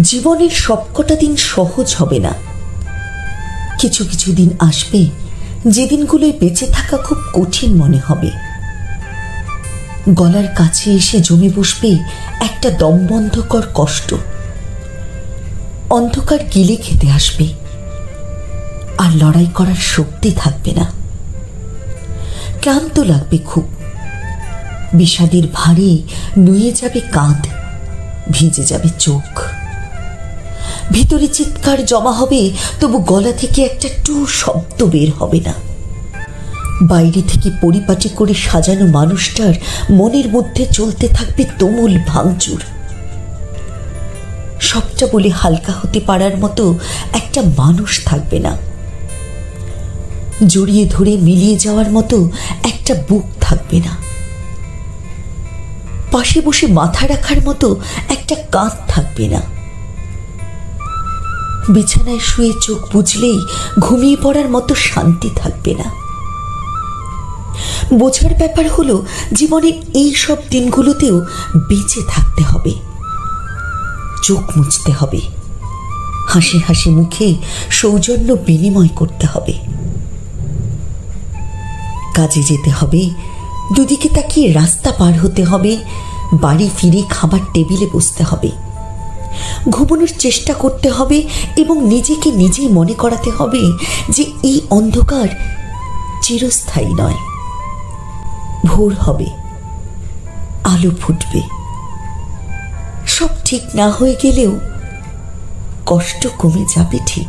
জীবনের সবকটা দিন সহজ হবে না। কিছু কিছু দিন আসবে যে দিনগুলোয় বেঁচে থাকা খুব কঠিন মনে হবে। গলার কাছে এসে জমে বসবে একটা দমবন্ধকর কষ্ট। অন্ধকার গিলে খেতে আসবে, আর লড়াই করার শক্তি থাকবে না। ক্লান্ত লাগবে খুব, বিষাদের ভারে নুয়ে যাবে কাঁধ, ভিজে যাবে চোখ। ভিতরে চিৎকার জমা হবে, তবু গলা থেকে একটা টু শব্দ বের হবে না। বাইরে থেকে পরিপাটি করে সাজানো মানুষটার মনের মধ্যে চলতে থাকবে তুমুল ভাঙচুর। সবটা বলে হালকা হতে পারার মতো একটা মানুষ থাকবে না। জড়িয়ে ধরে মিলিয়ে যাওয়ার মতো একটা বুক থাকবে না। পাশে বসে মাথা রাখার মতো একটা কাঁধ থাকবে না। বিছানায় শুয়ে চোখ বুঝলেই ঘুমিয়ে পড়ার মতো শান্তি থাকবে না। বোঝার ব্যাপার হলো, জীবনের এই সব দিনগুলোতেও বেঁচে থাকতে হবে। চোখ মুছতে হবে, হাসি হাসি মুখে সৌজন্য বিনিময় করতে হবে। কাজে যেতে হবে, দুদিকে তাকিয়ে রাস্তা পার হতে হবে, বাড়ি ফিরে খাবার টেবিলে বসতে হবে। ঘুমানোর চেষ্টা করতে হবে এবং নিজেকে নিজেই মনে করাতে হবে যে এই অন্ধকার চিরস্থায়ী নয়। ভোর হবে, আলো ফুটবে। সব ঠিক না হয়ে গেলেও কষ্ট কমে যাবে ঠিক।